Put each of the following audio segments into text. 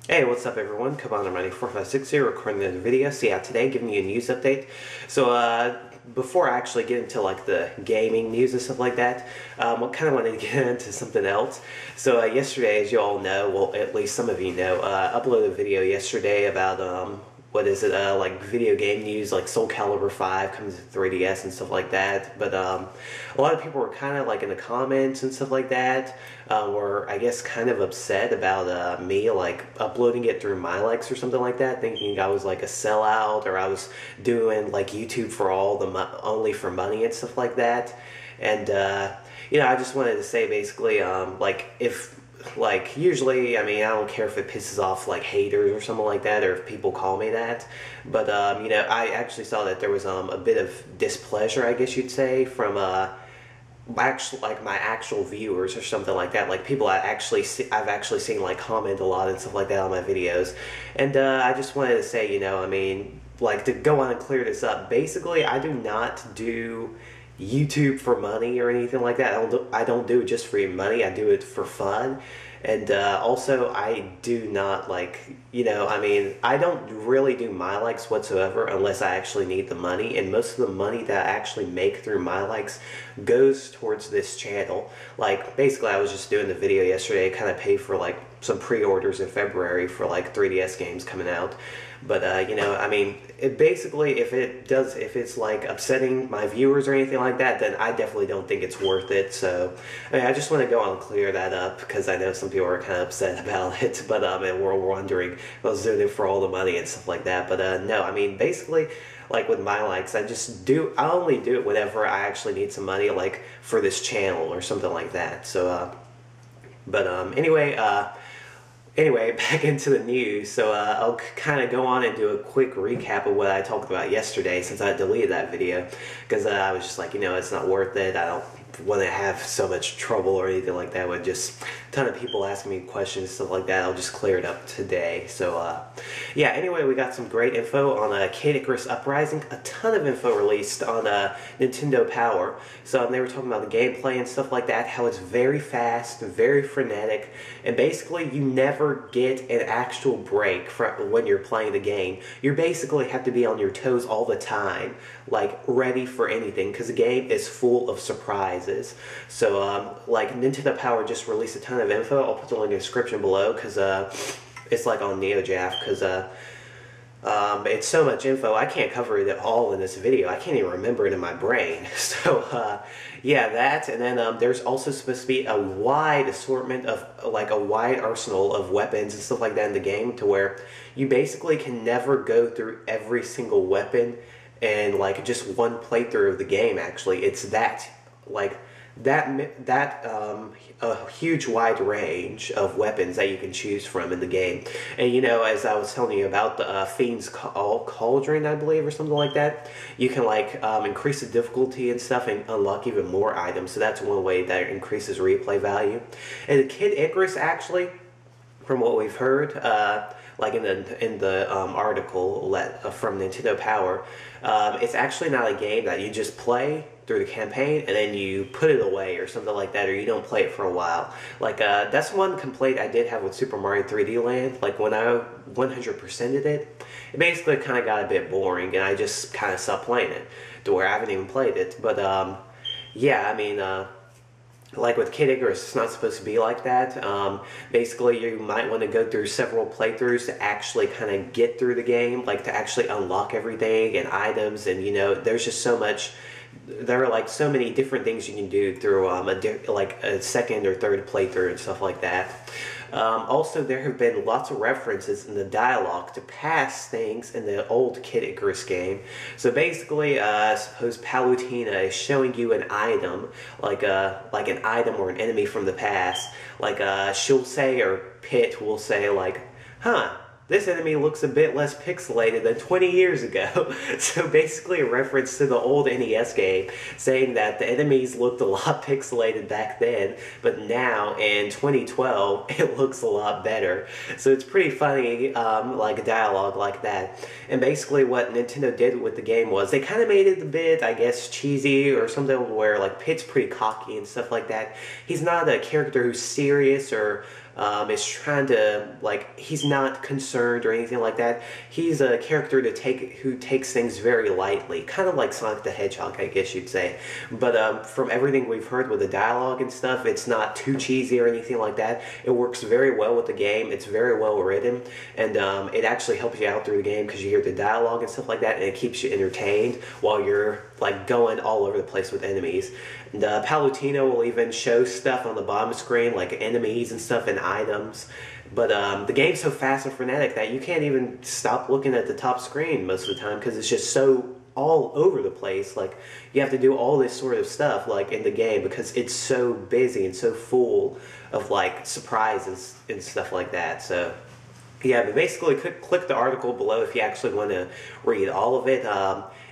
Hey, what's up everyone? Commander9456 here, recording another video. So yeah, today giving you a news update. So before I actually get into like the gaming news and stuff like that, I kind of wanted to get into something else. So yesterday, as you all know, well at least some of you know, uploaded a video yesterday about what is it, like video game news, like Soul Calibur 5 comes to 3DS and stuff like that. But a lot of people were kind of like in the comments and stuff like that, were I guess kind of upset about me like uploading it through my likes or something like that, thinking I was like a sellout or I was doing like YouTube for all the only for money and stuff like that. And you know, I just wanted to say basically, like if like usually, I mean, I don't care if it pisses off like haters or something like that, or if people call me that, but you know, I actually saw that there was a bit of displeasure, I guess you'd say, from actual like my actual viewers or something like that, like people I've actually seen like comment a lot and stuff like that on my videos. And I just wanted to say, you know, I mean, like to go on and clear this up, basically I do not do YouTube for money or anything like that. I don't do it just for money. I do it for fun. And also, I do not like, you know, I mean, I don't really do my likes whatsoever unless I actually need the money. And most of the money that I actually make through my likes goes towards this channel. Like, basically, I was just doing the video yesterday, kind of paid for like some pre-orders in February for like 3DS games coming out. But you know, I mean, it basically, if it's like upsetting my viewers or anything like that, then I definitely don't think it's worth it. So, I mean, I just want to go on and clear that up because I know some people are kind of upset about it. But and we're wondering if I was doing it for all the money and stuff like that. But no, I mean, basically, like with my likes, I only do it whenever I actually need some money, like for this channel or something like that. So, but anyway, back into the news. So I'll kind of go on and do a quick recap of what I talked about yesterday, since I deleted that video, because I was just like, you know, it's not worth it. I don't want to have so much trouble or anything like that with just a ton of people asking me questions, stuff like that. I'll just clear it up today. So yeah, anyway, we got some great info on Icarus Uprising. A ton of info released on Nintendo Power. So they were talking about the gameplay and stuff like that, how it's very fast, very frenetic, and basically you never get an actual break when you're playing the game. You basically have to be on your toes all the time, like ready for anything, because the game is full of surprises. So like Nintendo Power just released a ton of info. I'll put the link in the description below, because it's like on NeoJaf, because it's so much info, I can't cover it all in this video. I can't even remember it in my brain. So, yeah, that, and then there's also supposed to be a wide assortment of, like a wide arsenal of weapons and stuff like that in the game, to where you basically can never go through every single weapon and, like, just one playthrough of the game, actually. It's that, like, a huge wide range of weapons that you can choose from in the game. And you know, as I was telling you about the Fiend's Cauldron, I believe, or something like that, you can like increase the difficulty and stuff and unlock even more items. So that's one way that increases replay value. And the Kid Icarus, actually, from what we've heard, like in the article from Nintendo Power, it's actually not a game that you just play through the campaign and then you put it away or something like that, or you don't play it for a while. Like that's one complaint I did have with Super Mario 3D Land. Like when I 100%ed it, it basically kind of got a bit boring, and I just kind of stopped playing it to where I haven't even played it. But yeah, I mean, like with Kid Icarus, it's not supposed to be like that. Basically, you might want to go through several playthroughs to actually kind of get through the game, like to actually unlock everything and items, and you know, there's just so much. There are like so many different things you can do through like a second or third playthrough and stuff like that. Also, there have been lots of references in the dialogue to past things in the old Kid Icarus game. So basically, suppose Palutena is showing you an item, like an item or an enemy from the past. Like she'll say, or Pit will say, like, "Huh, this enemy looks a bit less pixelated than 20 years ago." So basically a reference to the old NES game, saying that the enemies looked a lot pixelated back then, but now in 2012 it looks a lot better. So it's pretty funny, like a dialogue like that. And basically what Nintendo did with the game was they kind of made it a bit, I guess, cheesy or something, where like Pit's pretty cocky and stuff like that. He's not a character who's serious or is trying to, like, he's not concerned or anything like that. He's a character who takes things very lightly, kind of like Sonic the Hedgehog, I guess you'd say. But from everything we've heard with the dialogue and stuff, it's not too cheesy or anything like that. It works very well with the game. It's very well written, and it actually helps you out through the game because you hear the dialogue and stuff like that, and it keeps you entertained while you're like going all over the place with enemies. And Palutino will even show stuff on the bottom screen, like enemies and stuff and items. But the game's so fast and frenetic that you can't even stop looking at the top screen most of the time because it's just so all over the place. Like, you have to do all this sort of stuff like in the game because it's so busy and so full of like surprises and stuff like that. So yeah, but basically click the article below if you actually want to read all of it.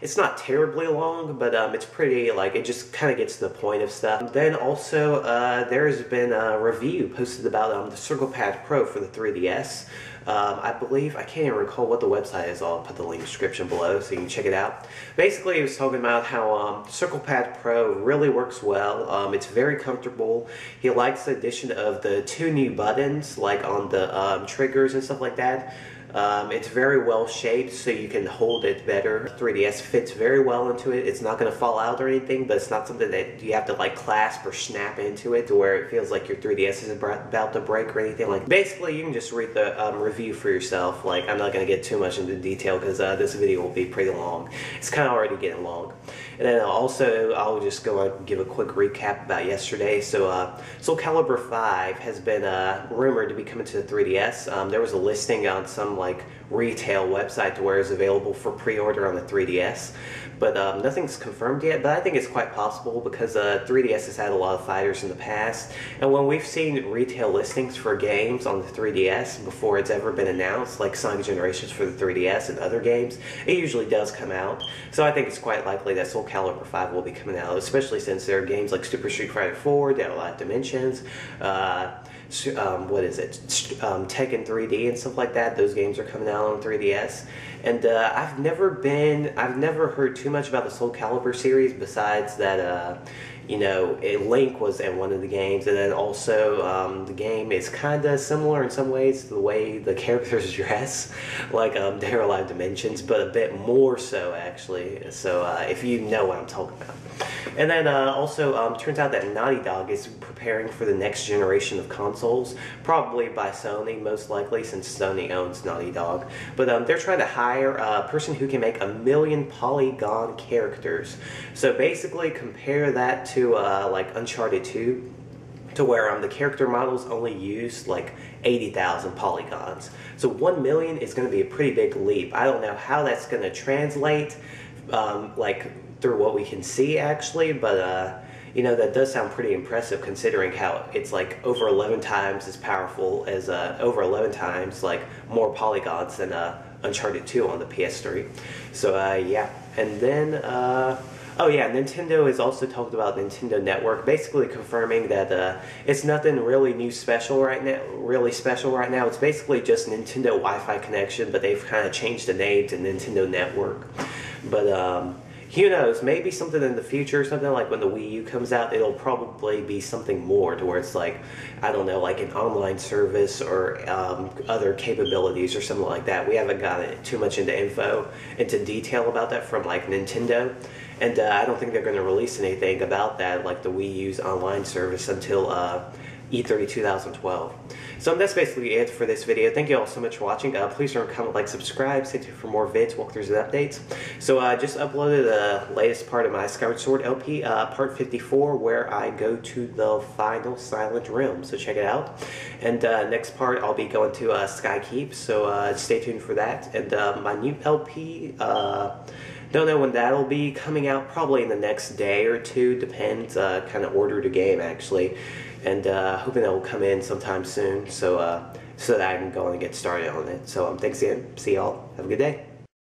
It's not terribly long, but it's pretty, like, it just kind of gets to the point of stuff. Then also, there's been a review posted about the Circle Pad Pro for the 3DS. I believe, I can't even recall what the website is. I'll put the link in the description below so you can check it out. Basically, he was talking about how Circle Pad Pro really works well. It's very comfortable. He likes the addition of the 2 new buttons, like on the triggers and stuff like that. It's very well shaped so you can hold it better. 3DS fits very well into it. It's not going to fall out or anything, but it's not something that you have to like clasp or snap into it to where it feels like your 3DS is about to break or anything like that. Basically, you can just read the review for yourself. Like, I'm not going to get too much into detail because this video will be pretty long. It's kind of already getting long. And then also, I'll just go and give a quick recap about yesterday. So Calibur 5 has been rumored to be coming to the 3DS. There was a listing on some like retail website to where it's available for pre-order on the 3DS. But nothing's confirmed yet, but I think it's quite possible because 3DS has had a lot of fighters in the past. And when we've seen retail listings for games on the 3DS before it's ever been announced, like Sonic Generations for the 3DS and other games, it usually does come out. So I think it's quite likely that Soul Calibur 5 will be coming out, especially since there are games like Super Street Fighter 4, Dead or Alive Dimensions, Tekken 3D and stuff like that. Those games are coming out on 3DS. And I've never heard too much about the Soul Calibur series besides that, you know, Link was in one of the games, and then also the game is kind of similar in some ways to the way the characters dress, like Dead or Alive Dimensions, but a bit more so actually. So if you know what I'm talking about. And then also, turns out that Naughty Dog is preparing for the next generation of consoles, probably by Sony, most likely, since Sony owns Naughty Dog. But they're trying to hire a person who can make 1 million polygon characters. So basically, compare that to like Uncharted 2, to where the character models only use like 80,000 polygons. So 1 million is going to be a pretty big leap. I don't know how that's going to translate, like through what we can see actually, but you know, that does sound pretty impressive considering how it's like over 11 times as powerful as over 11 times like more polygons than Uncharted 2 on the PS3. So yeah, and then oh yeah, Nintendo has also talked about Nintendo Network, basically confirming that it's nothing really special right now. It's basically just Nintendo Wi-Fi connection, but they've kind of changed the name to Nintendo Network. But who knows, maybe something in the future, something like when the Wii U comes out, it'll probably be something more to where it's like, I don't know, like an online service or other capabilities or something like that. We haven't gotten too much into detail about that from like Nintendo. And I don't think they're going to release anything about that, like the Wii U's online service, until E3 2012. So that's basically it for this video. Thank you all so much for watching. Please remember to comment, like, subscribe, stay tuned for more vids, walkthroughs, and updates. So I just uploaded the latest part of my Skyward Sword LP, part 54, where I go to the final Silent Realm. So check it out. And next part, I'll be going to Skykeep, so stay tuned for that. And my new LP, don't know when that'll be coming out, probably in the next day or two, depends, kind of order to game actually, and hoping that will come in sometime soon, so that I can go and get started on it. So thanks again, see y'all, have a good day.